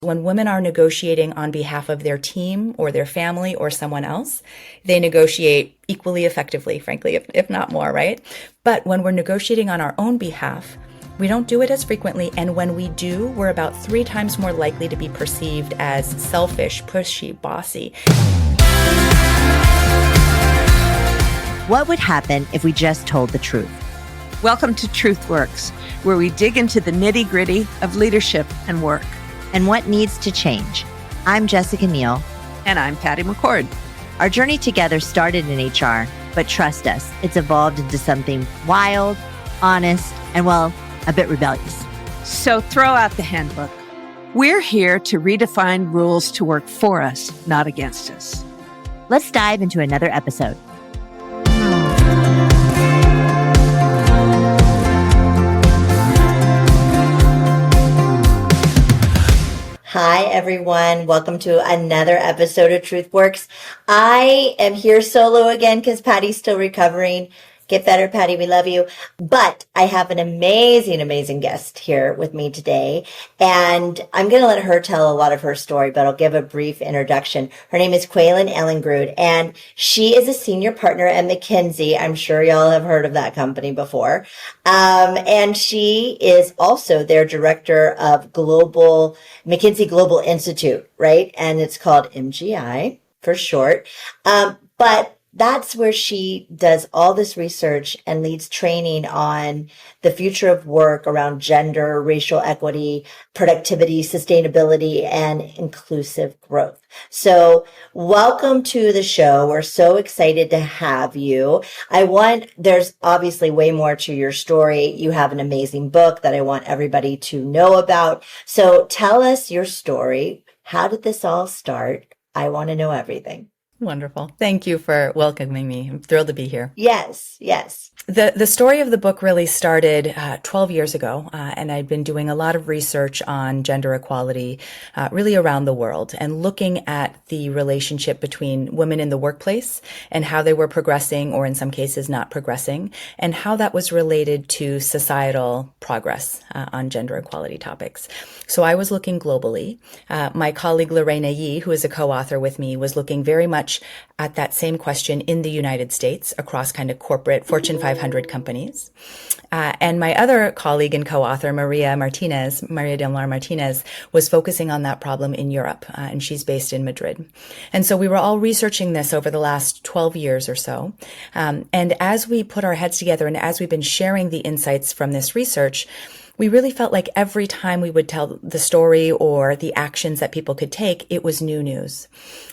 When women are negotiating on behalf of their team or their family or someone else, they negotiate equally effectively, frankly, if not more, right? But when we're negotiating on our own behalf, we don't do it as frequently, and when we do, we're about 3 times more likely to be perceived as selfish, pushy, bossy. What would happen if we just told the truth? Welcome to TruthWorks, where we dig into the nitty-gritty of leadership and work. And what needs to change. I'm Jessica Neal. And I'm Patty McCord. Our journey together started in HR, but trust us, it's evolved into something wild, honest, and well, a bit rebellious. So throw out the handbook. We're here to redefine rules to work for us, not against us. Let's dive into another episode. Hi, everyone. Welcome to another episode of TruthWorks. I am here solo again because Patty's still recovering. Get better, Patty. We love you. But I have an amazing guest here with me today. And I'm going to let her tell a lot of her story, but I'll give a brief introduction. Her name is Kweilin Ellingrud, and she is a senior partner at McKinsey. I'm sure y'all have heard of that company before. And she is also their director of McKinsey Global Institute, right? And it's called MGI for short. But that's where she does all this research and leads training on the future of work around gender, racial equity, productivity, sustainability, and inclusive growth. So welcome to the show. We're so excited to have you. There's obviously way more to your story. You have an amazing book that I want everybody to know about. So tell us your story. How did this all start? I want to know everything. Wonderful. Thank you for welcoming me. I'm thrilled to be here. Yes. The story of the book really started 12 years ago, and I'd been doing a lot of research on gender equality really around the world and looking at the relationship between women in the workplace and how they were progressing, or in some cases not progressing, and how that was related to societal progress on gender equality topics. So I was looking globally. My colleague Lorena Yee, who is a co-author with me, was looking very much at that same question in the United States across kind of corporate Fortune 500 companies. And my other colleague and co-author, Maria del Mar Martinez, was focusing on that problem in Europe, and she's based in Madrid. And so we were all researching this over the last 12 years or so. And as we put our heads together and as we've been sharing the insights from this research, we really felt like every time we would tell the story or the actions that people could take, it was new news.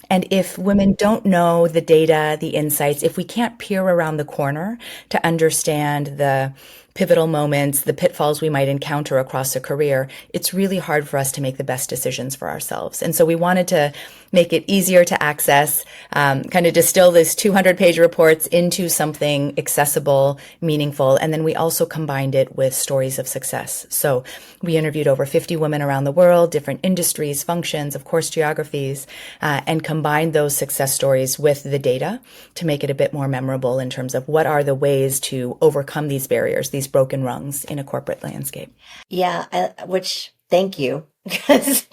And if women don't know the data, the insights, if we can't peer around the corner to understand the pivotal moments, the pitfalls we might encounter across a career, it's really hard for us to make the best decisions for ourselves. And so we wanted to make it easier to access, kind of distill these 200-page reports into something accessible, meaningful. And then we also combined it with stories of success. So we interviewed over 50 women around the world, different industries, functions, of course, geographies, and combined those success stories with the data to make it a bit more memorable in terms of what are the ways to overcome these barriers, these broken rungs in a corporate landscape. Yeah, thank you. Because,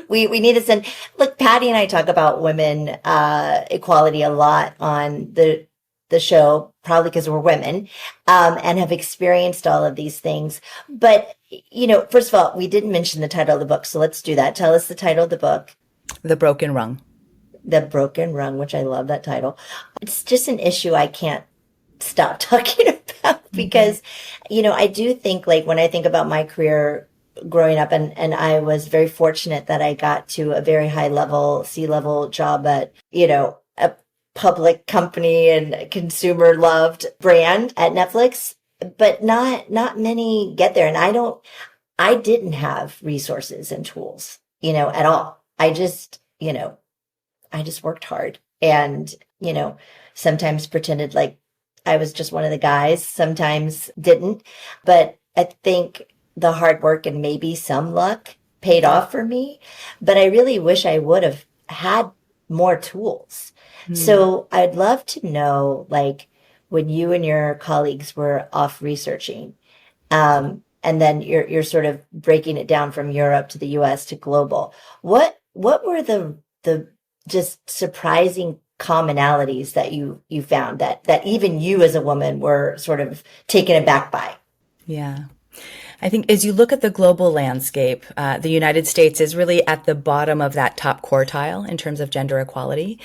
we need to send, look, Patty and I talk about women, equality a lot on the show, probably because we're women, and have experienced all of these things. But, first of all, we didn't mention the title of the book. So let's do that. Tell us the title of the book. The Broken Rung. The Broken Rung, which I love that title. It's just an issue I can't stop talking about because, I do think, like, when I think about my career growing up, and I was very fortunate that I got to a very high level, C-level job at, a public company and a consumer loved brand at Netflix, but not many get there. And I didn't have resources and tools, at all. I just worked hard and, sometimes pretended like I was just one of the guys, sometimes didn't. But I think the hard work and maybe some luck paid off for me. But I really wish I would have had more tools. So I'd love to know, like, when you and your colleagues were off researching, and then you're sort of breaking it down from Europe to the US to global. What were the just surprising commonalities that you found that even you as a woman were sort of taken aback by? Yeah. I think as you look at the global landscape, the United States is really at the bottom of that top quartile in terms of gender equality.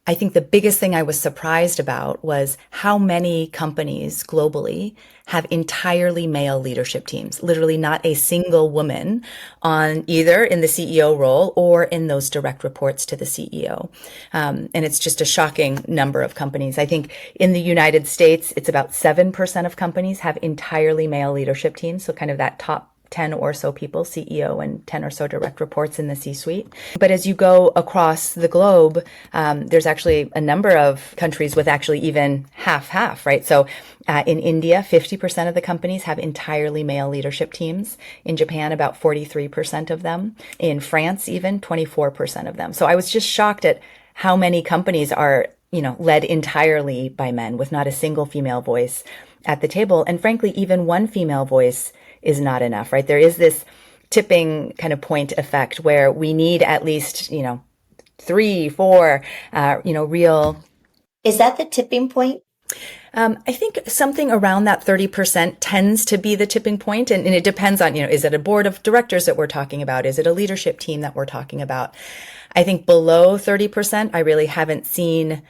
I think the biggest thing I was surprised about was how many companies globally have entirely male leadership teams, literally not a single woman on either in the CEO role or in those direct reports to the CEO. And it's just a shocking number of companies. I think in the United States, it's about 7% of companies have entirely male leadership teams. So kind of that top 10 or so people, CEO, and 10 or so direct reports in the C-suite. But as you go across the globe, there's actually a number of countries with actually even half, right? So in India, 50% of the companies have entirely male leadership teams. In Japan, about 43% of them. In France, even 24% of them. So I was just shocked at how many companies are, led entirely by men with not a single female voice at the table. And frankly, even one female voice is not enough, right? There is this tipping kind of point effect where we need at least, 3, 4, real. Is that the tipping point? I think something around that 30% tends to be the tipping point. And it depends on, is it a board of directors that we're talking about? Is it a leadership team that we're talking about? I think below 30%, I really haven't seen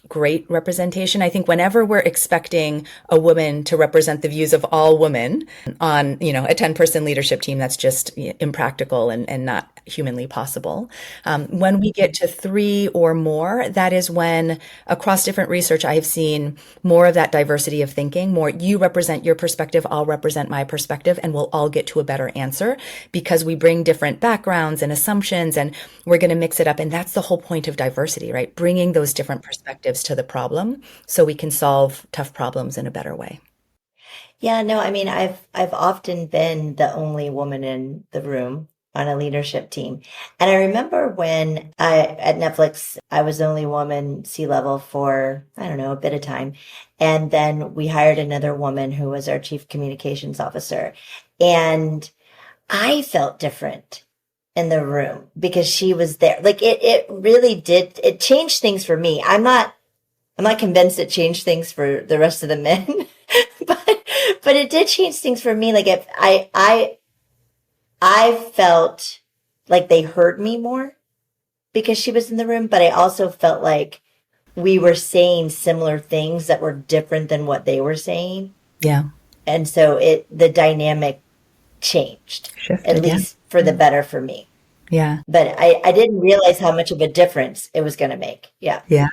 great representation. I think whenever we're expecting a woman to represent the views of all women on, a 10-person leadership team, that's just impractical and not humanly possible. When we get to 3 or more, that is when across different research, I have seen more of that diversity of thinking, more you represent your perspective, I'll represent my perspective, and we'll all get to a better answer because we bring different backgrounds and assumptions and we're going to mix it up. And that's the whole point of diversity, right? Bringing those different perspectives to the problem so we can solve tough problems in a better way. Yeah, no, I mean, I've often been the only woman in the room on a leadership team. And I remember when at Netflix, I was the only woman C-level for, I don't know, a bit of time. And then we hired another woman who was our chief communications officer. And I felt different in the room because she was there. Like it really did. It changed things for me. I'm not convinced it changed things for the rest of the men, but it did change things for me. Like if I felt like they heard me more because she was in the room, but I also felt like we were saying similar things that were different than what they were saying. Yeah. And so the dynamic changed, Shifted, at least for the better for me. Yeah. But I didn't realize how much of a difference it was going to make. Yeah. Yeah.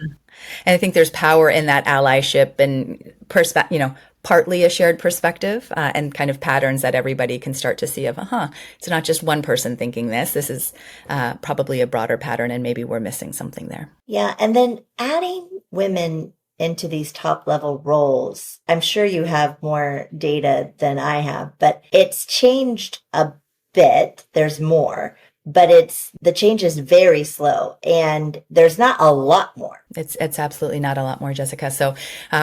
And I think there's power in that allyship and partly a shared perspective and kind of patterns that everybody can start to see of, it's not just one person thinking this. This is probably a broader pattern and maybe we're missing something there. Yeah. And then adding women into these top level roles, I'm sure you have more data than I have, but it's changed a bit. There's more. But the change is very slow and there's not a lot more. It's absolutely not a lot more, Jessica. So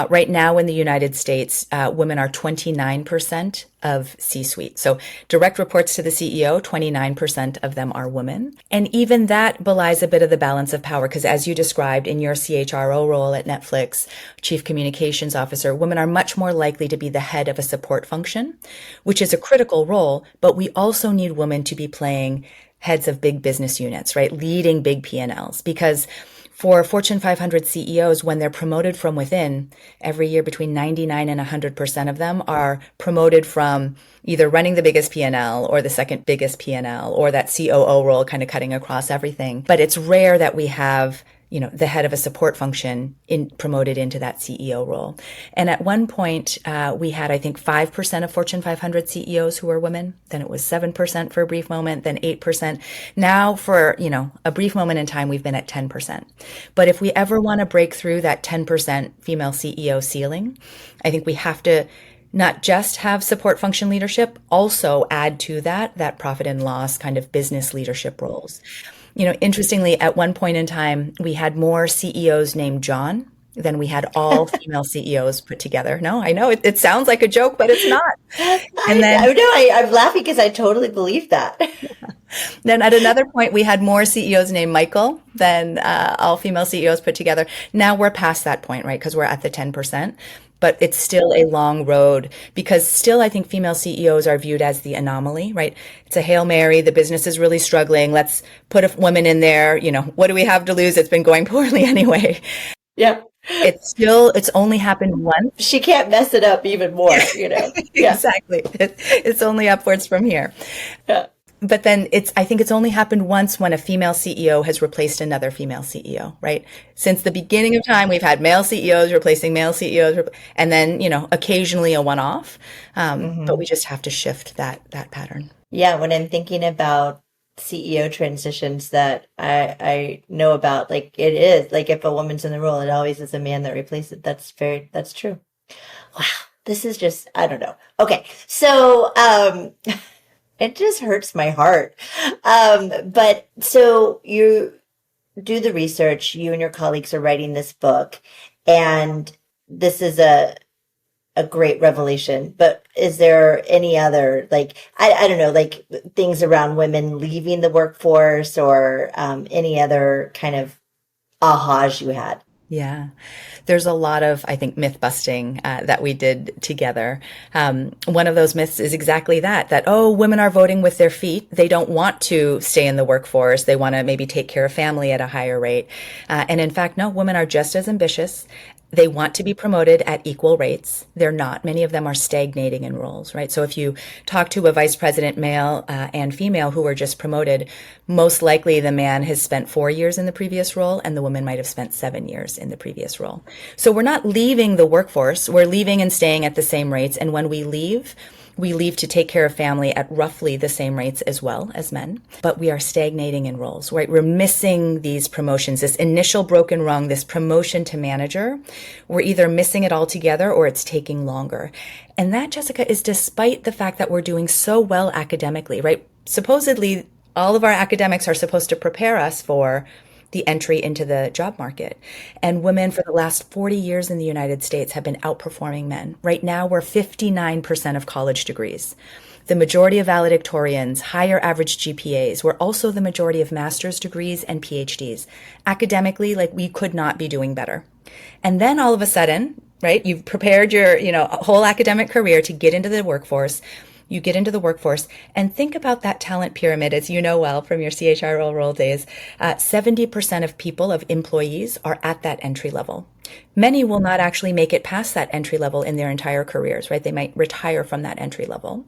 right now in the United States, women are 29% of C-suite. So direct reports to the CEO, 29% of them are women. And even that belies a bit of the balance of power because as you described in your CHRO role at Netflix, Chief Communications Officer, women are much more likely to be the head of a support function, which is a critical role, but we also need women to be playing heads of big business units, right? Leading big P&Ls. Because for Fortune 500 CEOs, when they're promoted from within, every year between 99 and 100% of them are promoted from either running the biggest P&L or the second biggest P&L or that COO role kind of cutting across everything. But it's rare that we have the head of a support function promoted into that CEO role. And at one point, we had, I think, 5% of Fortune 500 CEOs who were women. Then it was 7% for a brief moment, then 8%. Now for, a brief moment in time, we've been at 10%. But if we ever want to break through that 10% female CEO ceiling, I think we have to not just have support function leadership, also add to that profit and loss kind of business leadership roles. Interestingly, at one point in time, we had more CEOs named John than we had all female CEOs put together. No, I know it sounds like a joke, but it's not. And then, I'm laughing because I totally believe that. then at another point, we had more CEOs named Michael than all female CEOs put together. Now we're past that point, right? Because we're at the 10%. But it's still a long road because still I think female CEOs are viewed as the anomaly, right? It's a Hail Mary. The business is really struggling. Let's put a woman in there. What do we have to lose? It's been going poorly anyway. Yeah. It's only happened once. She can't mess it up even more, Yeah. Exactly. It's only upwards from here. Yeah. But then I think it's only happened once when a female CEO has replaced another female CEO, right? Since the beginning of time, we've had male CEOs replacing male CEOs, and then, occasionally a one-off. But we just have to shift that pattern. Yeah. When I'm thinking about CEO transitions that I know about, like it is like if a woman's in the role, it always is a man that replaces it. That's true. Wow. This is just, I don't know. Okay. So, it just hurts my heart. But so you do the research, you and your colleagues are writing this book, and this is a great revelation. But is there any other, like, I don't know, like things around women leaving the workforce or any other kind of ahas you had? Yeah, there's a lot of, I think, myth busting that we did together. One of those myths is exactly that, oh, women are voting with their feet. They don't want to stay in the workforce. They want to maybe take care of family at a higher rate. And in fact, no, women are just as ambitious. They want to be promoted at equal rates. They're not. Many of them are stagnating in roles, right? So if you talk to a vice president, male and female, who were just promoted, most likely the man has spent 4 years in the previous role and the woman might have spent 7 years in the previous role. So we're not leaving the workforce. We're leaving and staying at the same rates. And when we leave to take care of family at roughly the same rates as well as men, but we are stagnating in roles, right? We're missing these promotions, this initial broken rung, this promotion to manager. We're either missing it altogether or it's taking longer. And that, Jessica, is despite the fact that we're doing so well academically, right? Supposedly, all of our academics are supposed to prepare us for the entry into the job market. And women for the last 40 years in the United States have been outperforming men. Right now, we're 59% of college degrees. The majority of valedictorians, higher average GPAs. We're also the majority of master's degrees and PhDs. Academically, like, we could not be doing better. And then all of a sudden, right, you've prepared your, whole academic career to get into the workforce. You get into the workforce and think about that talent pyramid, as you know well from your CHRO role days. 70% of people, of employees, are at that entry level. Many will not actually make it past that entry level in their entire careers, right? They might retire from that entry level.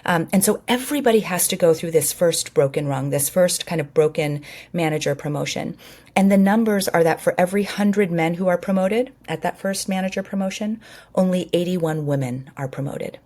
And so everybody has to go through this first broken rung, this first kind of broken manager promotion. And the numbers are that for every 100 men who are promoted at that first manager promotion, only 81 women are promoted.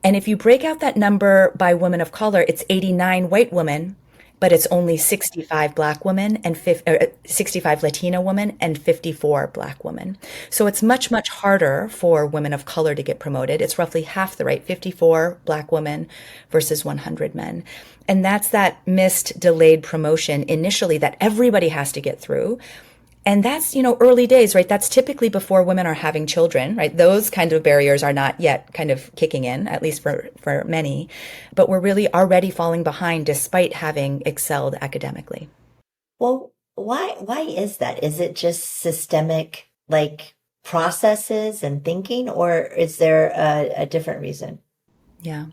And if you break out that number by women of color, it's 89 white women, but it's only 65 black women and 65 Latina women and 54 black women. So it's much, much harder for women of color to get promoted. It's roughly half the rate, 54 black women versus 100 men. And that's that missed, delayed promotion initially that everybody has to get through. And that's, early days, right? That's typically before women are having children, right? Those kind of barriers are not yet kind of kicking in, at least for many. But we're really already falling behind despite having excelled academically. Well, why is that? Is it just systemic, like, processes and thinking, or is there a different reason? Yeah,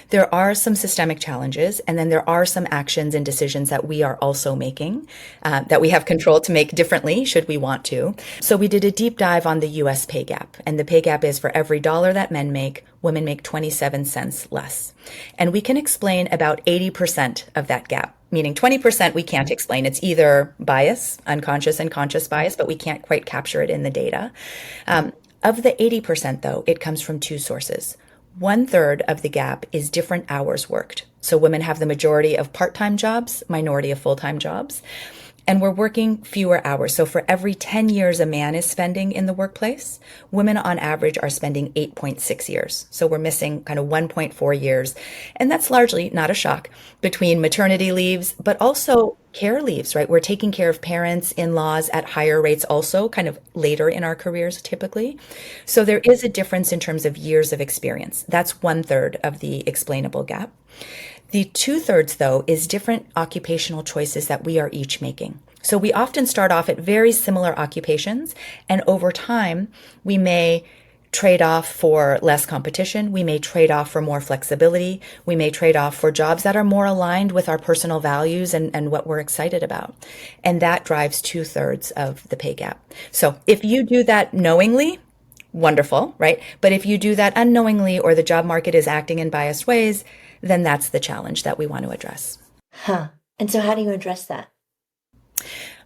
there are some systemic challenges, and then there are some actions and decisions that we are also making that we have control to make differently should we want to. So we did a deep dive on the US pay gap, and the pay gap is for every dollar that men make, women make 27 cents less. And we can explain about 80% of that gap, meaning 20% we can't explain. It's either bias, unconscious and conscious bias, but we can't quite capture it in the data. Of the 80%, though, it comes from two sources. 1/3 of the gap is different hours worked. So women have the majority of part-time jobs, minority of full-time jobs, and we're working fewer hours. So for every 10 years a man is spending in the workplace, women on average are spending 8.6 years. So we're missing kind of 1.4 years. And that's largely not a shock between maternity leaves, but also care leaves, right? We're taking care of parents, in-laws at higher rates also, kind of later in our careers typically. So there is a difference in terms of years of experience. That's 1/3 of the explainable gap. The 2/3, though, is different occupational choices that we are each making. So we often start off at very similar occupations, and over time, we may trade off for less competition. We may trade off for more flexibility. We may trade off for jobs that are more aligned with our personal values and what we're excited about. And that drives 2/3 of the pay gap. So if you do that knowingly, wonderful, right? But if you do that unknowingly or the job market is acting in biased ways, then that's the challenge that we want to address. And so how do you address that?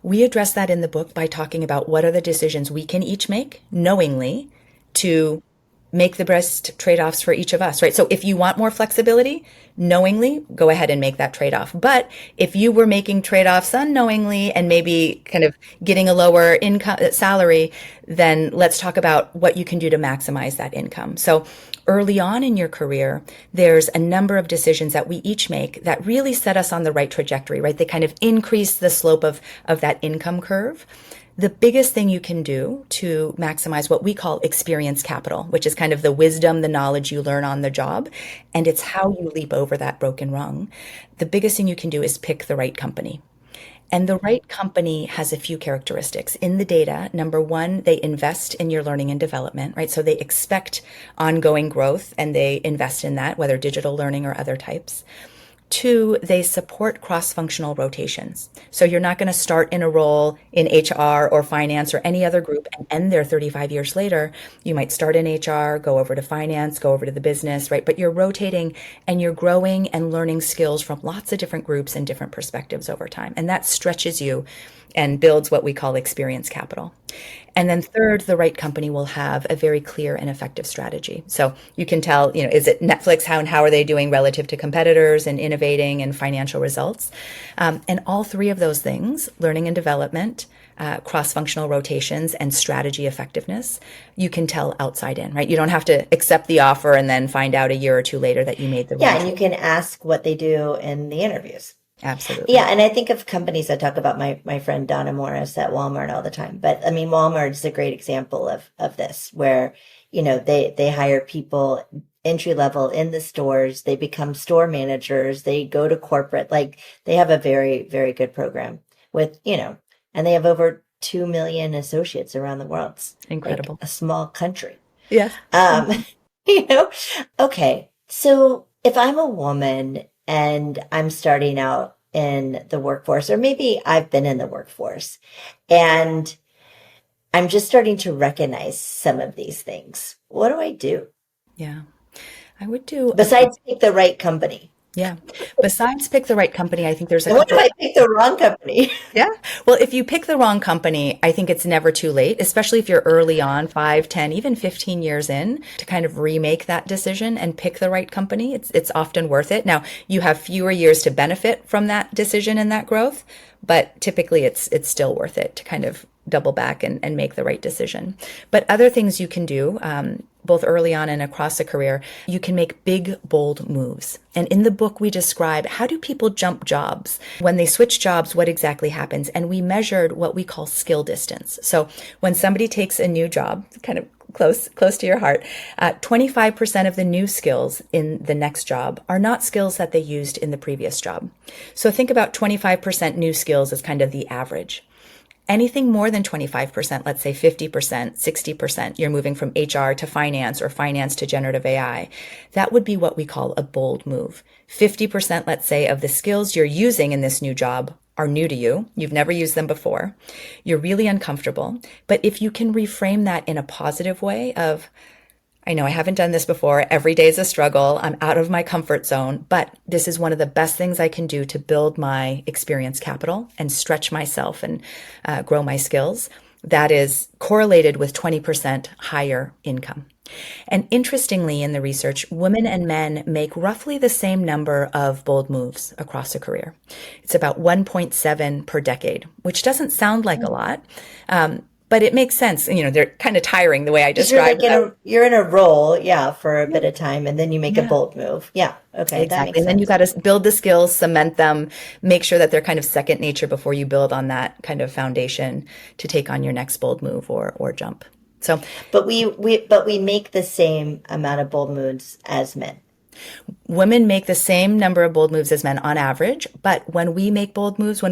We address that in the book by talking about what are the decisions we can each make knowingly to make the best trade-offs for each of us, right? So if you want more flexibility, knowingly, go ahead and make that trade-off. But if you were making trade-offs unknowingly and maybe kind of getting a lower income salary, then let's talk about what you can do to maximize that income. So early on in your career, there's a number of decisions that we each make that really set us on the right trajectory, right? They kind of increase the slope of that income curve. The biggest thing you can do to maximize what we call experience capital, which is kind of the wisdom, the knowledge you learn on the job, and it's how you leap over that broken rung. The biggest thing you can do is pick the right company. And the right company has a few characteristics. In the data, number one, they invest in your learning and development, right? So they expect ongoing growth and they invest in that, whether digital learning or other types. Two, they support cross-functional rotations. So you're not going to start in a role in HR or finance or any other group and end there 35 years later. You might start in HR, go over to finance, go over to the business, right? But you're rotating and you're growing and learning skills from lots of different groups and different perspectives over time. And that stretches you and builds what we call experience capital. And then third, the right company will have a very clear and effective strategy. So you can tell, is it Netflix? How are they doing relative to competitors and innovating and financial results? And all three of those things, learning and development, cross-functional rotations, and strategy effectiveness, you can tell outside in, right? You don't have to accept the offer and then find out a year or two later that you made the Yeah, right and you can ask what they do in the interviews. Absolutely. Yeah, and I think of companies, I talk about my friend Donna Morris at Walmart all the time. But I mean, Walmart is a great example of this, where, they hire people entry level in the stores, they become store managers, they go to corporate, like they have a very, very good program with, and they have over 2 million associates around the world. It's Incredible. like a small country. Yes. You know, okay. So if I'm a woman and I'm starting out in the workforce, or maybe I've been in the workforce and I'm just starting to recognize some of these things, what do I do? Yeah. I would do Besides pick the right company. Yeah. Besides pick the right company, I think there's a And what if couple. I pick the wrong company? Yeah. Well, if you pick the wrong company, I think it's never too late, especially if you're early on, 5, 10, even 15 years in, to kind of remake that decision and pick the right company. It's often worth it. Now, you have fewer years to benefit from that decision and that growth, but typically it's still worth it to kind of double back and make the right decision. But other things you can do, both early on and across a career, you can make big, bold moves. And in the book, we describe how do people jump jobs? When they switch jobs, what exactly happens? And we measured what we call skill distance. So when somebody takes a new job, kind of close to your heart, 25% of the new skills in the next job are not skills that they used in the previous job. So think about 25% new skills as kind of the average. Anything more than 25%, let's say 50%, 60%, you're moving from HR to finance or finance to generative AI. That would be what we call a bold move. 50%, let's say, of the skills you're using in this new job are new to you. You've never used them before. You're really uncomfortable. But if you can reframe that in a positive way of, I know I haven't done this before. Every day is a struggle. I'm out of my comfort zone, but this is one of the best things I can do to build my experience capital and stretch myself and grow my skills. That is correlated with 20% higher income. And interestingly, in the research, women and men make roughly the same number of bold moves across a career. It's about 1.7 per decade, which doesn't sound like a lot. but it makes sense. They're kind of tiring the way I Because you're described like them. you're in a role, yeah, for a Yeah. bit of time, and then you make a Yeah. bold move. Yeah, okay, that Exactly. makes And then you sense. got to build the skills, cement them, make sure that they're kind of second nature before you build on that kind of foundation to take on your next bold move or jump. So But we make the same amount of bold moves as men. women make the same number of bold moves as men on average, but when women make bold moves,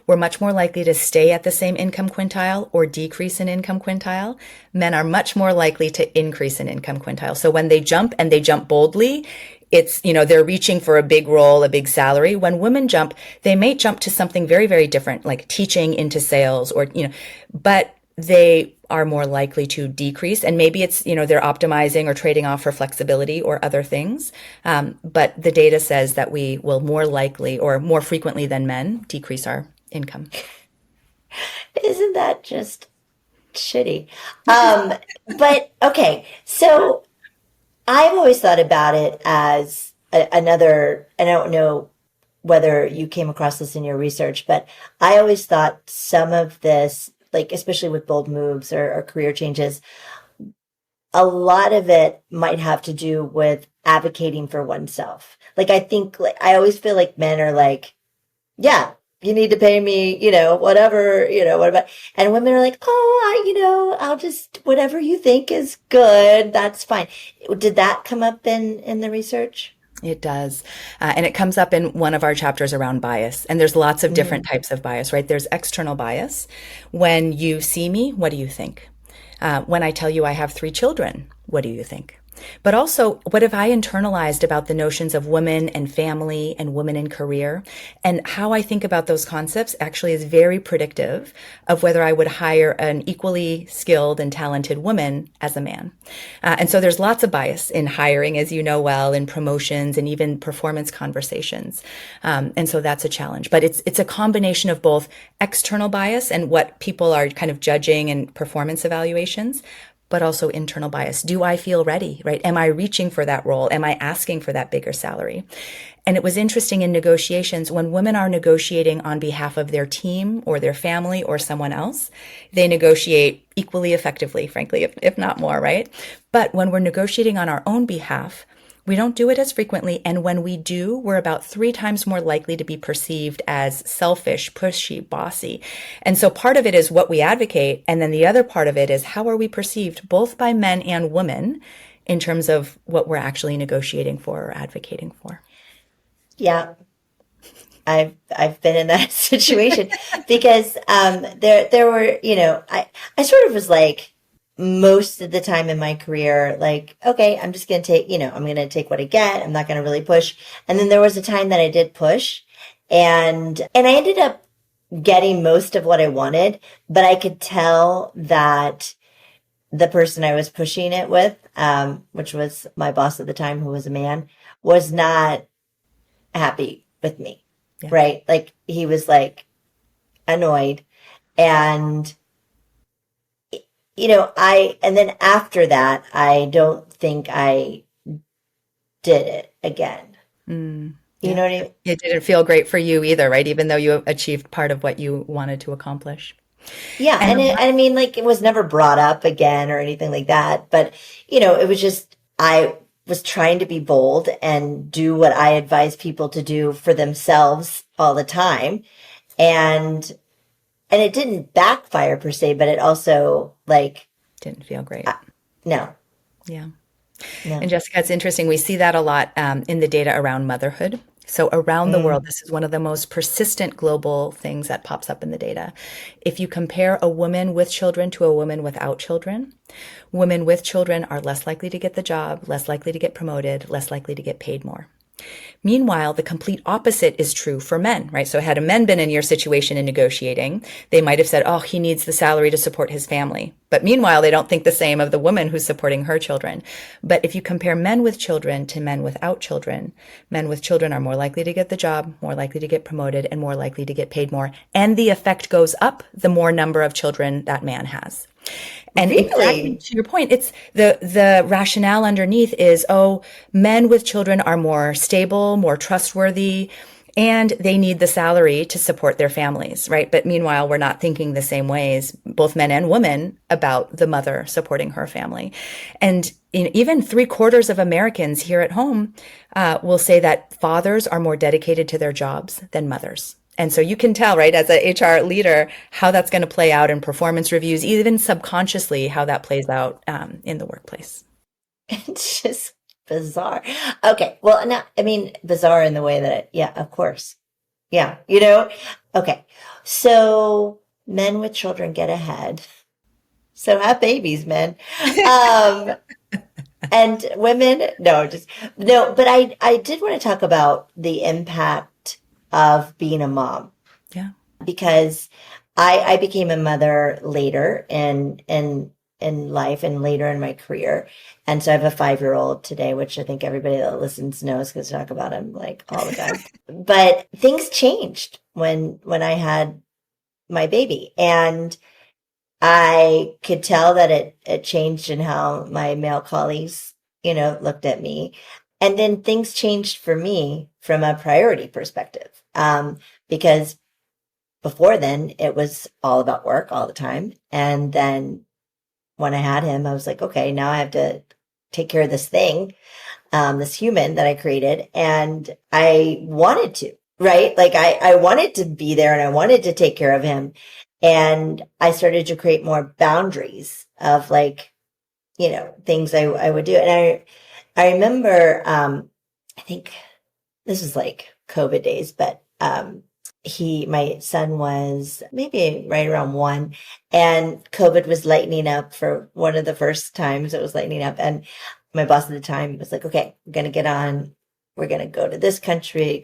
we're much more likely to stay at the same income quintile or decrease in income quintile. Men are much more likely to increase in income quintile. So when they jump and they jump boldly, they're reaching for a big role, a big salary. When women jump, they may jump to something very, very different, like teaching into sales but they are more likely to decrease. And maybe it's, they're optimizing or trading off for flexibility or other things. But the data says that we will more likely or more frequently than men decrease our income. Isn't that just shitty? But okay, so I've always thought about it as another, and I don't know whether you came across this in your research, but I always thought some of this, like especially with bold moves or career changes, a lot of it might have to do with advocating for oneself. Like I think, like I always feel like men are like, yeah, you need to pay me, whatever, what about, and women are like, oh, I'll just, whatever you think is good, that's fine. Did that come up in the research? It does. And it comes up in one of our chapters around bias. And there's lots of different types of bias, right? There's external bias. When you see me, what do you think? When I tell you I have 3 children, what do you think? But also, what have I internalized about the notions of women and family and women in career? And how I think about those concepts actually is very predictive of whether I would hire an equally skilled and talented woman as a man. And so there's lots of bias in hiring, as you know well, in promotions and even performance conversations. And so that's a challenge. But it's a combination of both external bias and what people are kind of judging in performance evaluations, but also internal bias. Do I feel ready, right? Am I reaching for that role? Am I asking for that bigger salary? And it was interesting in negotiations, when women are negotiating on behalf of their team or their family or someone else, they negotiate equally effectively, frankly, if not more, right? But when we're negotiating on our own behalf, we don't do it as frequently. And when we do, we're about 3 times more likely to be perceived as selfish, pushy, bossy. And so part of it is what we advocate. And then the other part of it is how are we perceived both by men and women in terms of what we're actually negotiating for or advocating for. Yeah, I've been in that situation because there were, I sort of was like, most of the time in my career, like, okay, I'm just going to take, I'm going to take what I get. I'm not going to really push. And then there was a time that I did push and I ended up getting most of what I wanted, but I could tell that the person I was pushing it with, which was my boss at the time, who was a man, was not happy with me. Yeah. Right. Like he was like annoyed and and then after that, I don't think I did it again. You know what I mean? It didn't feel great for you either, right? Even though you achieved part of what you wanted to accomplish. Yeah. And I mean, like, it was never brought up again or anything like that. But, it was just, I was trying to be bold and do what I advise people to do for themselves all the time. And it didn't backfire per se, but it also didn't feel great. No. Yeah. No. And Jessica, it's interesting. We see that a lot in the data around motherhood. So around the world, this is one of the most persistent global things that pops up in the data. If you compare a woman with children to a woman without children, women with children are less likely to get the job, less likely to get promoted, less likely to get paid more. Meanwhile, the complete opposite is true for men, right? So had a men been in your situation in negotiating, they might have said, oh, he needs the salary to support his family. But meanwhile, they don't think the same of the woman who's supporting her children. But if you compare men with children to men without children, men with children are more likely to get the job, more likely to get promoted, and more likely to get paid more. And the effect goes up the more number of children that man has. And really? Exactly to your point, it's the rationale underneath is, men with children are more stable, more trustworthy. and they need the salary to support their families, right? But meanwhile, we're not thinking the same ways, both men and women, about the mother supporting her family. And even 3/4 of Americans here at home will say that fathers are more dedicated to their jobs than mothers. And so you can tell, right, as a HR leader, how that's going to play out in performance reviews, even subconsciously, how that plays out in the workplace. It's just bizarre. Okay. Well, no, I mean, bizarre in the way that, yeah, of course. Yeah. Okay. So men with children get ahead. So have babies, men. Um, and women, no, but I did want to talk about the impact of being a mom Yeah. because I became a mother later in life and later in my career. And so I have a 5-year-old today, which I think everybody that listens knows because I talk about him like all the time. But things changed when I had my baby. And I could tell that it changed in how my male colleagues, looked at me. And then things changed for me from a priority perspective. Because before then it was all about work all the time. And then when I had him, I was like, okay, now I have to take care of this thing, this human that I created. And I wanted to, right? Like I wanted to be there and I wanted to take care of him. And I started to create more boundaries of like, things I would do. And I remember, I think this was like COVID days, but, my son was maybe right around 1 and COVID was lightening up for one of the first times it was lightening up. And my boss at the time was like, okay, we're going to get on. We're going to go to this country.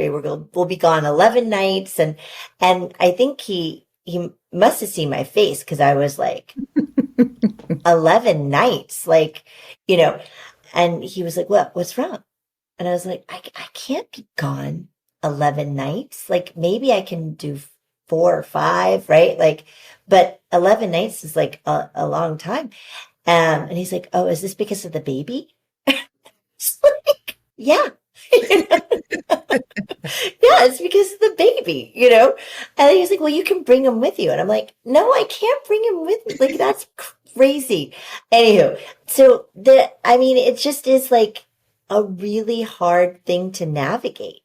We'll be gone 11 nights. And I think he must have seen my face because I was like 11 nights, like, and he was like, what's wrong? And I was like, I can't be gone 11 nights. Like maybe I can do 4 or 5, right? Like, but 11 nights is like a long time. And he's like, oh, is this because of the baby? It's like, yeah. Yeah, it's because of the baby, And he's like, well, you can bring him with you. And I'm like, no, I can't bring him with me. Like, that's crazy. Anywho, so it just is like a really hard thing to navigate.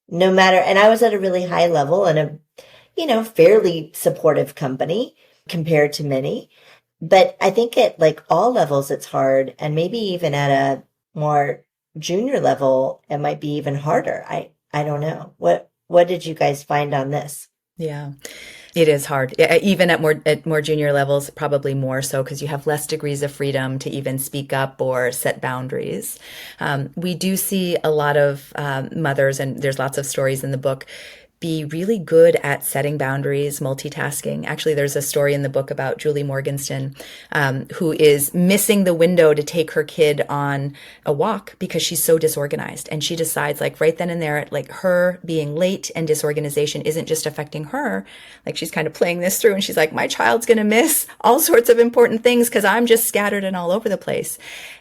No matter, and I was at a really high level in a, fairly supportive company compared to many. But I think at like all levels, it's hard. And maybe even at a more junior level, it might be even harder. I don't know. What did you guys find on this? Yeah, it is hard. Even at more junior levels, probably more so because you have less degrees of freedom to even speak up or set boundaries. We do see a lot of mothers, and there's lots of stories in the book, be really good at setting boundaries, multitasking. Actually, there's a story in the book about Julie Morgenstern, who is missing the window to take her kid on a walk because she's so disorganized. And she decides like right then and there, like her being late and disorganization isn't just affecting her. Like she's kind of playing this through and she's like, my child's going to miss all sorts of important things because I'm just scattered and all over the place.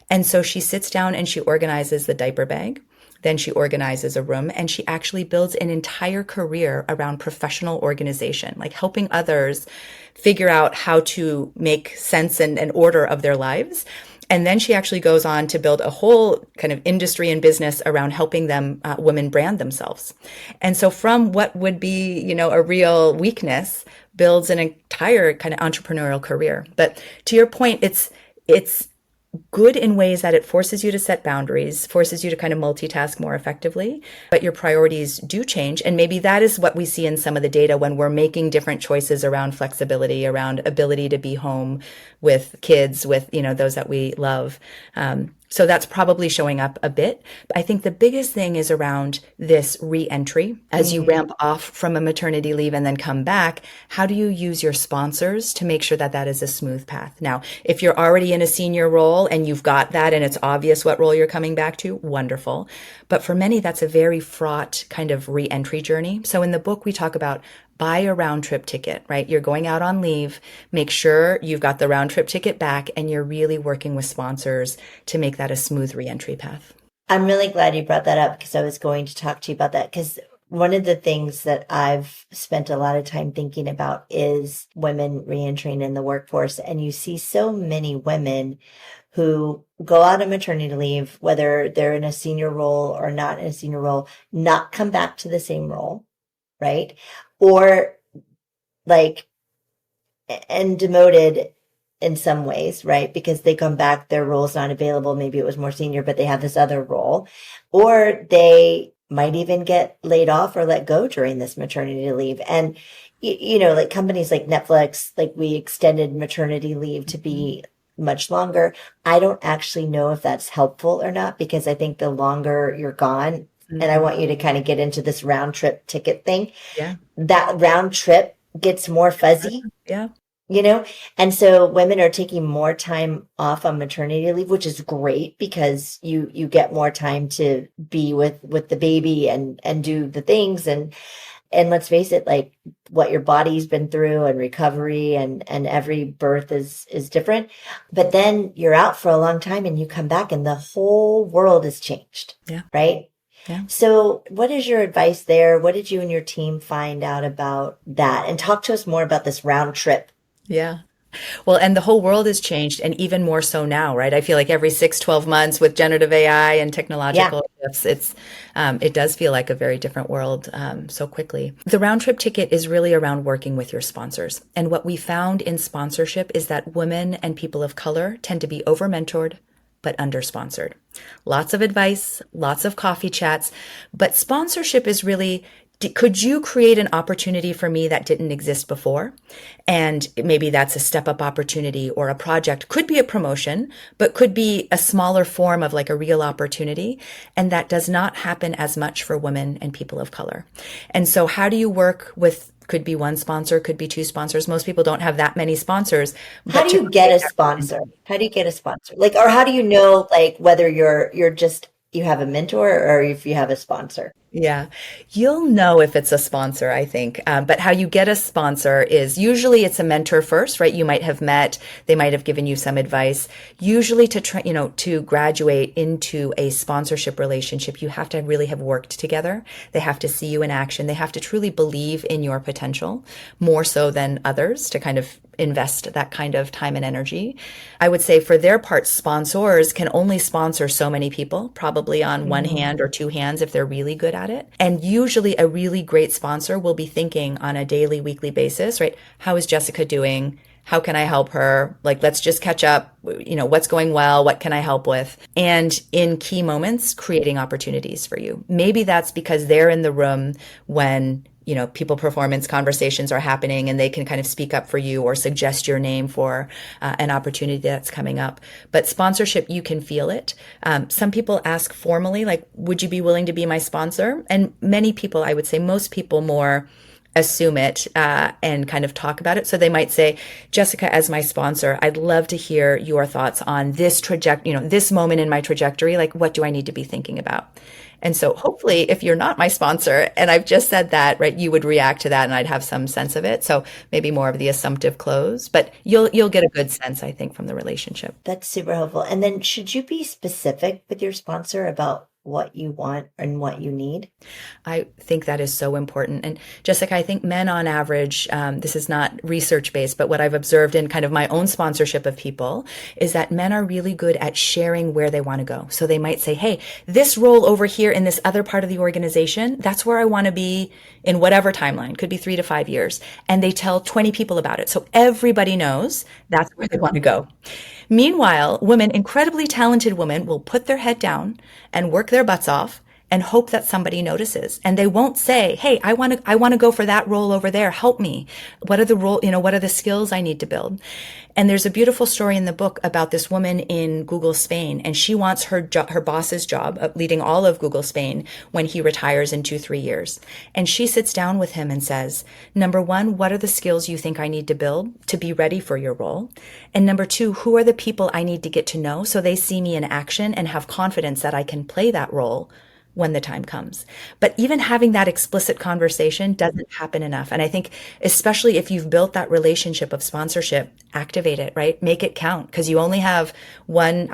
And so she sits down and she organizes the diaper bag. Then she organizes a room and she actually builds an entire career around professional organization, like helping others figure out how to make sense and order of their lives. And then she actually goes on to build a whole kind of industry and business around helping them, women brand themselves. And so from what would be, a real weakness builds an entire kind of entrepreneurial career. But to your point, it's good in ways that it forces you to set boundaries, forces you to kind of multitask more effectively, but your priorities do change. And maybe that is what we see in some of the data when we're making different choices around flexibility, around ability to be home with kids, with, those that we love. So that's probably showing up a bit. But I think the biggest thing is around this re-entry. As you ramp off from a maternity leave and then come back, how do you use your sponsors to make sure that that is a smooth path? Now, if you're already in a senior role and you've got that and it's obvious what role you're coming back to, wonderful. But for many, that's a very fraught kind of re-entry journey. So in the book, we talk about buy a round trip ticket, right? You're going out on leave, make sure you've got the round trip ticket back and you're really working with sponsors to make that a smooth reentry path. I'm really glad you brought that up because I was going to talk to you about that. Because one of the things that I've spent a lot of time thinking about is women reentering in the workforce. And you see so many women who go out on maternity leave, whether they're in a senior role or not in a senior role, not come back to the same role, right? Or like, and demoted in some ways, right? Because they come back, their role's not available. Maybe it was more senior, but they have this other role. Or they might even get laid off or let go during this maternity leave. And, like companies like Netflix, like we extended maternity leave to be much longer. I don't actually know if that's helpful or not, because I think the longer you're gone, and I want you to kind of get into this round trip ticket thing, Yeah. that round trip gets more fuzzy, Yeah. you know? And so women are taking more time off on maternity leave, which is great because you get more time to be with the baby and do the things. And let's face it, like what your body's been through and recovery and every birth is different. But then you're out for a long time and you come back and the whole world has changed. Yeah. Right? Yeah. So what is your advice there? What did you and your team find out about that? And talk to us more about this round trip. Yeah. Well, and the whole world has changed, and even more so now, right? I feel like every 6, 12 months with generative AI and Yeah. technological shifts, it does feel like a very different world so quickly. The round trip ticket is really around working with your sponsors. And what we found in sponsorship is that women and people of color tend to be over mentored, but under sponsored. Lots of advice, lots of coffee chats, but sponsorship is really, could you create an opportunity for me that didn't exist before? And maybe that's a step up opportunity or a project, could be a promotion, but could be a smaller form of like a real opportunity. And that does not happen as much for women and people of color. And so how do you work with, could be one sponsor, could be two sponsors. Most people don't have that many sponsors. How do you get a sponsor? How do you get a sponsor? Like, or how do you know, like, whether you're just, you have a mentor or if you have a sponsor? Yeah, you'll know if it's a sponsor, I think. But how you get a sponsor is usually it's a mentor first, right? You might have met, they might have given you some advice. Usually to graduate into a sponsorship relationship, you have to really have worked together. They have to see you in action. They have to truly believe in your potential more so than others to kind of invest that kind of time and energy. I would say for their part, sponsors can only sponsor so many people, probably on one hand or two hands if they're really good at it. And usually a really great sponsor will be thinking on a daily, weekly basis, right? How is Jessica doing? How can I help her? Like, let's just catch up. What's going well? What can I help with? And in key moments, creating opportunities for you. Maybe that's because they're in the room when people performance conversations are happening and they can kind of speak up for you or suggest your name for an opportunity that's coming up. But sponsorship, you can feel it. Some people ask formally, like, would you be willing to be my sponsor? And many people, I would say most people more assume it and kind of talk about it. So they might say, Jessica, as my sponsor, I'd love to hear your thoughts on this this moment in my trajectory. Like, what do I need to be thinking about? And so hopefully if you're not my sponsor and I've just said that, right, you would react to that and I'd have some sense of it. So maybe more of the assumptive close, but you'll get a good sense, I think, from the relationship. That's super helpful. And then should you be specific with your sponsor about what you want and what you need? I think that is so important. And Jessica, I think men on average, this is not research based, but what I've observed in kind of my own sponsorship of people is that men are really good at sharing where they want to go. So they might say, hey, this role over here in this other part of the organization, that's where I want to be in whatever timeline, could be 3 to 5 years. And they tell 20 people about it. So everybody knows that's where they want to go. Meanwhile, women, incredibly talented women, will put their head down and work their butts off and hope that somebody notices. And they won't say, hey, I want to go for that role over there. Help me. What are the skills I need to build? And there's a beautiful story in the book about this woman in Google Spain, and she wants her boss's job of leading all of Google Spain when he retires in 2-3 years. And she sits down with him and says, number one, what are the skills you think I need to build to be ready for your role? And number two, who are the people I need to get to know so they see me in action and have confidence that I can play that role when the time comes. But even having that explicit conversation doesn't happen enough. And I think, especially if you've built that relationship of sponsorship, activate it, right? Make it count, because you only have one.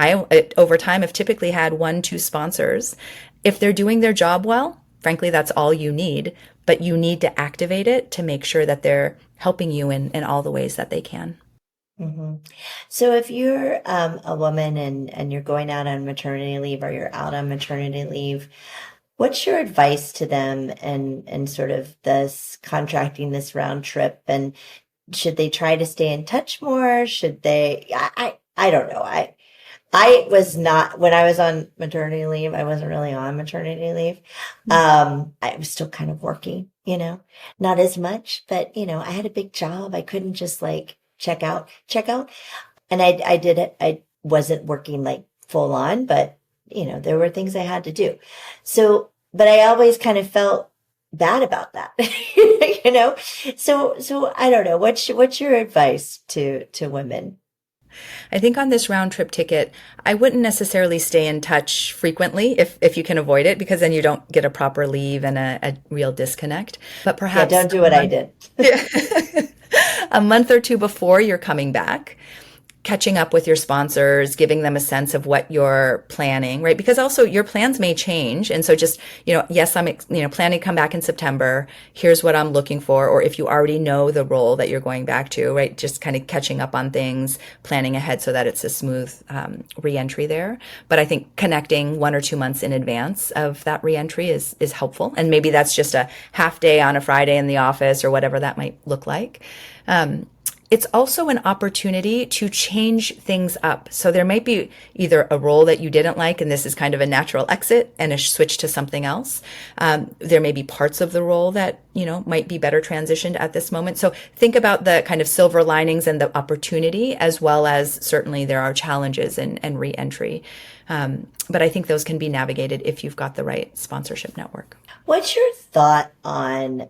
Over time, have typically had 1, 2 sponsors. If they're doing their job well, frankly, that's all you need. But you need to activate it to make sure that they're helping you in all the ways that they can. Mm-hmm. So if you're a woman and you're going out on maternity leave, or you're out on maternity leave, what's your advice to them and sort of this contracting this round trip? And should they try to stay in touch more? Should they? I don't know. I was not, when I was on maternity leave, I wasn't really on maternity leave. I was still kind of working, not as much, but I had a big job. I couldn't just like check out. And I did it. I wasn't working like full on, but there were things I had to do. So, but I always kind of felt bad about that, So I don't know. What's your advice to women? I think on this round trip ticket, I wouldn't necessarily stay in touch frequently if you can avoid it, because then you don't get a proper leave and a real disconnect. But perhaps don't do what I did. A month or 2 before you're coming back, catching up with your sponsors, giving them a sense of what you're planning, right? Because also your plans may change. And so just, yes, I'm, planning to come back in September. Here's what I'm looking for. Or if you already know the role that you're going back to, right? Just kind of catching up on things, planning ahead so that it's a smooth reentry there. But I think connecting 1 or 2 months in advance of that reentry is helpful. And maybe that's just a half day on a Friday in the office or whatever that might look like. It's also an opportunity to change things up. So there might be either a role that you didn't like, and this is kind of a natural exit and a switch to something else. There may be parts of the role that, might be better transitioned at this moment. So think about the kind of silver linings and the opportunity, as well as certainly there are challenges and re-entry. But I think those can be navigated if you've got the right sponsorship network. What's your thought on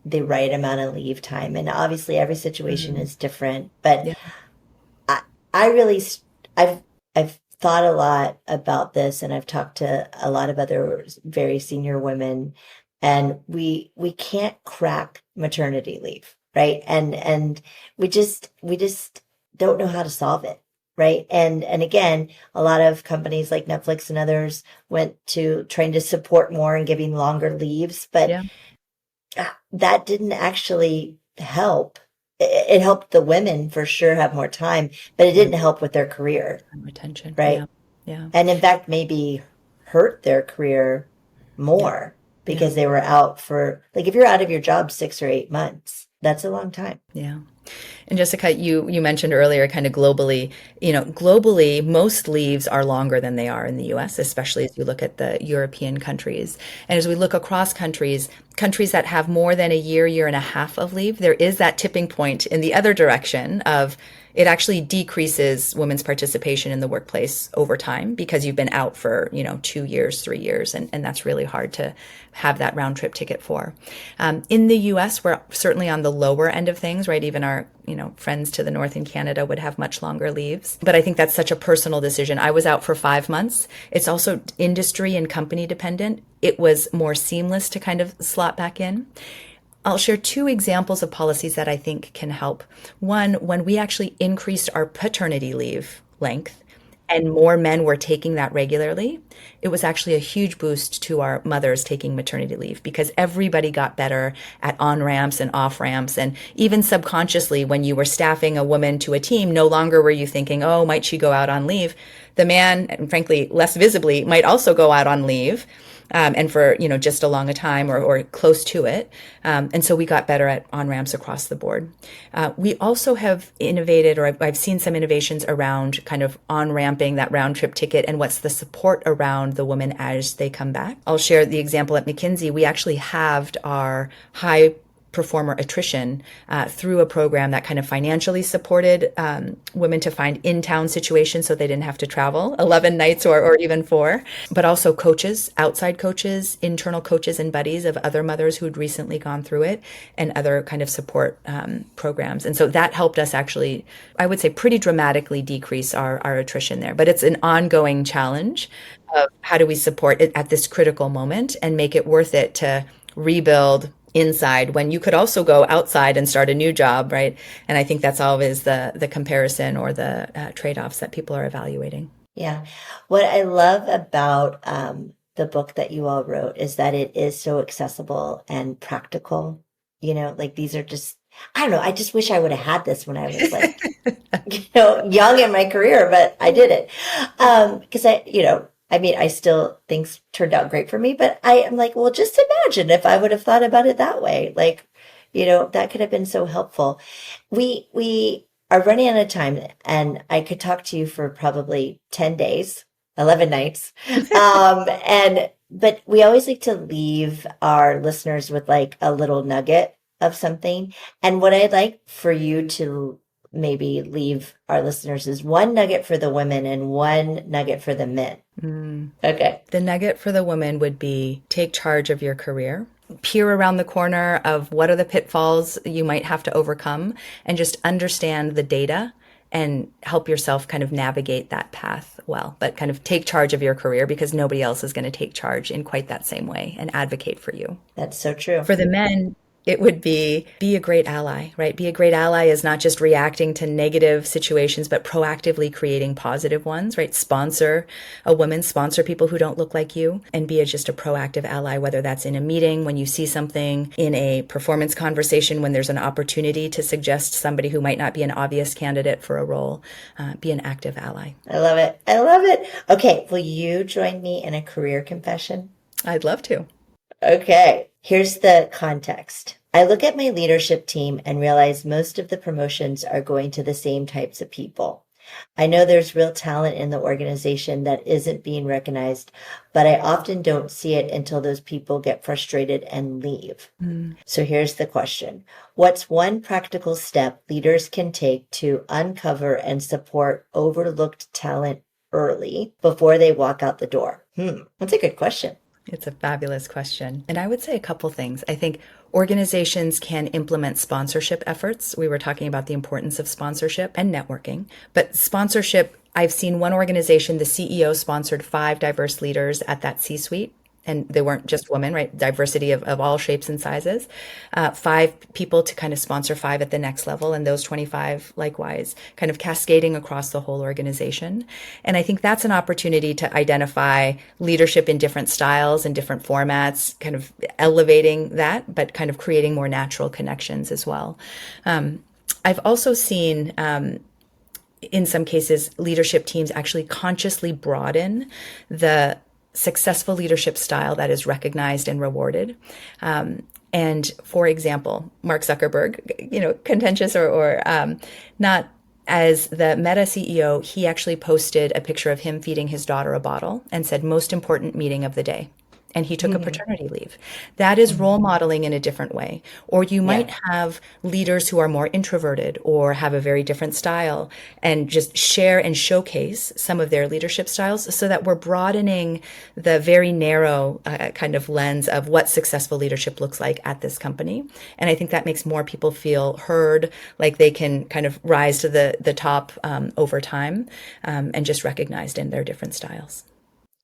the right amount of leave time? And obviously every situation is different, but yeah. I've thought a lot about this, and I've talked to a lot of other very senior women, and we can't crack maternity leave, right? And we just don't know how to solve it. Right. And again, a lot of companies like Netflix and others went to trying to support more and giving longer leaves, but that didn't actually help. It helped the women for sure have more time, but it didn't help with their career. Retention. Right. Yeah. And in fact, maybe hurt their career more because they were out for, like, if you're out of your job 6 or 8 months, that's a long time. Yeah. And Jessica, you mentioned earlier kind of globally, most leaves are longer than they are in the US, especially as you look at the European countries. And as we look across countries that have more than a year and a half of leave, there is that tipping point in the other direction of it actually decreases women's participation in the workplace over time, because you've been out for, 2 years, 3 years, and that's really hard to have that round trip ticket for. In the US, we're certainly on the lower end of things, right? Even our, friends to the north in Canada would have much longer leaves. But I think that's such a personal decision. I was out for 5 months. It's also industry and company dependent. It was more seamless to kind of slot back in. I'll share 2 examples of policies that I think can help. One, when we actually increased our paternity leave length and more men were taking that regularly, it was actually a huge boost to our mothers taking maternity leave, because everybody got better at on-ramps and off-ramps. And even subconsciously, when you were staffing a woman to a team, no longer were you thinking, oh, might she go out on leave? The man, and frankly, less visibly, might also go out on leave. And for, just a long a time or close to it. And so we got better at on-ramps across the board. We also have innovated, or I've seen some innovations around kind of on-ramping that round trip ticket and what's the support around the woman as they come back. I'll share the example at McKinsey. We actually halved our high performer attrition through a program that kind of financially supported women to find in-town situations so they didn't have to travel 11 nights or even 4, but also coaches, outside coaches, internal coaches and buddies of other mothers who'd recently gone through it, and other kind of support programs. And so that helped us actually, I would say, pretty dramatically decrease our attrition there. But it's an ongoing challenge of how do we support it at this critical moment and make it worth it to rebuild inside when you could also go outside and start a new job, right? And I think that's always the comparison or the trade-offs that people are evaluating. Yeah. What I love about the book that you all wrote is that it is so accessible and practical. Like these are just, I don't know, I just wish I would have had this when I was like, young in my career, but I didn't. Because I still things turned out great for me, but I am like, well, just imagine if I would have thought about it that way. Like, that could have been so helpful. We are running out of time, and I could talk to you for probably 10 days, 11 nights. But we always like to leave our listeners with like a little nugget of something. And what I'd like for you to maybe leave our listeners is one nugget for the women and one nugget for the men. Okay. The nugget for the woman would be take charge of your career. Peer around the corner of what are the pitfalls you might have to overcome, and just understand the data and help yourself kind of navigate that path well. But kind of take charge of your career, because nobody else is going to take charge in quite that same way and advocate for you. That's so true. For the men, it would be a great ally, right? Be a great ally is not just reacting to negative situations, but proactively creating positive ones, right? Sponsor a woman, sponsor people who don't look like you, and be just a proactive ally, whether that's in a meeting, when you see something, in a performance conversation, when there's an opportunity to suggest somebody who might not be an obvious candidate for a role. Be an active ally. I love it. I love it. Okay. Will you join me in a career confession? I'd love to. Okay. Here's the context. I look at my leadership team and realize most of the promotions are going to the same types of people. I know there's real talent in the organization that isn't being recognized, but I often don't see it until those people get frustrated and leave. So here's the question. What's one practical step leaders can take to uncover and support overlooked talent early before they walk out the door? That's a good question. It's a fabulous question. And I would say a couple things. I think organizations can implement sponsorship efforts. We were talking about the importance of sponsorship and networking. But sponsorship, I've seen one organization, the CEO sponsored 5 diverse leaders at that C-suite. And they weren't just women, right? Diversity of all shapes and sizes. 5 people to kind of sponsor 5 at the next level, and those 25 likewise, kind of cascading across the whole organization. And I think that's an opportunity to identify leadership in different styles and different formats, kind of elevating that, but kind of creating more natural connections as well. I've also seen in some cases, leadership teams actually consciously broaden the successful leadership style that is recognized and rewarded. And for example, Mark Zuckerberg, contentious or not, as the Meta CEO, he actually posted a picture of him feeding his daughter a bottle and said, most important meeting of the day. And he took a paternity leave. That is role modeling in a different way. Or you might have leaders who are more introverted or have a very different style, and just share and showcase some of their leadership styles, so that we're broadening the very narrow kind of lens of what successful leadership looks like at this company. And I think that makes more people feel heard, like they can kind of rise to the top over time, and just recognized in their different styles.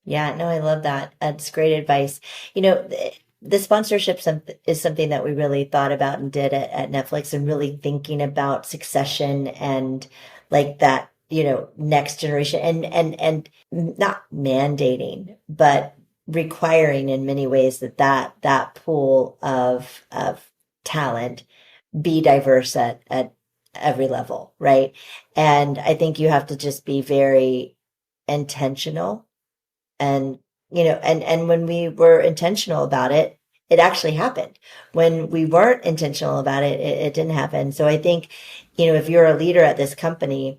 Yeah, no, I love that. That's great advice. The sponsorship is something that we really thought about and did at Netflix, and really thinking about succession and like that, next generation, and not mandating, but requiring in many ways that pool of talent be diverse at every level, right? And I think you have to just be very intentional. And, and when we were intentional about it, it actually happened. When we weren't intentional about it, it didn't happen. So I think, if you're a leader at this company,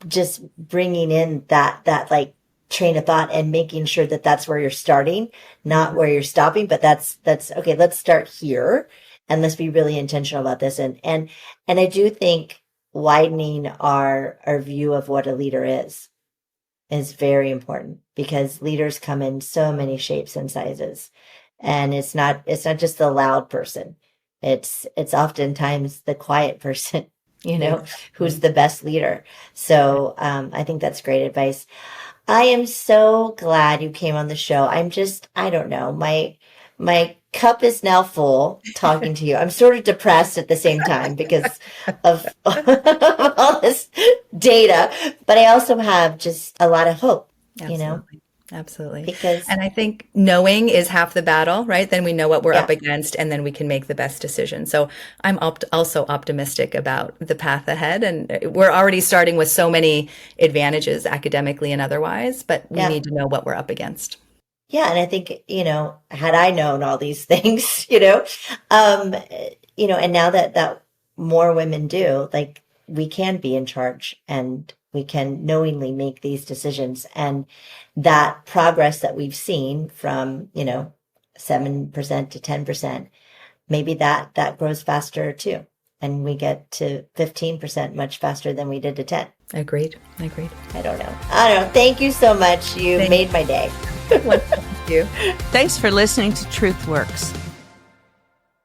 just bringing in that like train of thought and making sure that that's where you're starting, not where you're stopping, but that's okay. Let's start here and let's be really intentional about this. And I do think widening our view of what a leader is very important, because leaders come in so many shapes and sizes, and it's not just the loud person. It's oftentimes the quiet person, who's the best leader. So I think that's great advice. I am so glad you came on the show. I don't know, my cup is now full talking to you. I'm sort of depressed at the same time because of all this data, but I also have just a lot of hope, Absolutely. because And I think knowing is half the battle, right? Then we know what we're up against, and then we can make the best decision. So I'm also optimistic about the path ahead. And we're already starting with so many advantages academically and otherwise, but we need to know what we're up against. yeah. And I think, had I known all these things, and now that more women do, like, we can be in charge and we can knowingly make these decisions. And that progress that we've seen from, 7% to 10%, maybe that grows faster too. And we get to 15% much faster than we did to 10. Agreed. I don't know. Thank you so much. You made my day. Thank you. Thanks for listening to TruthWorks.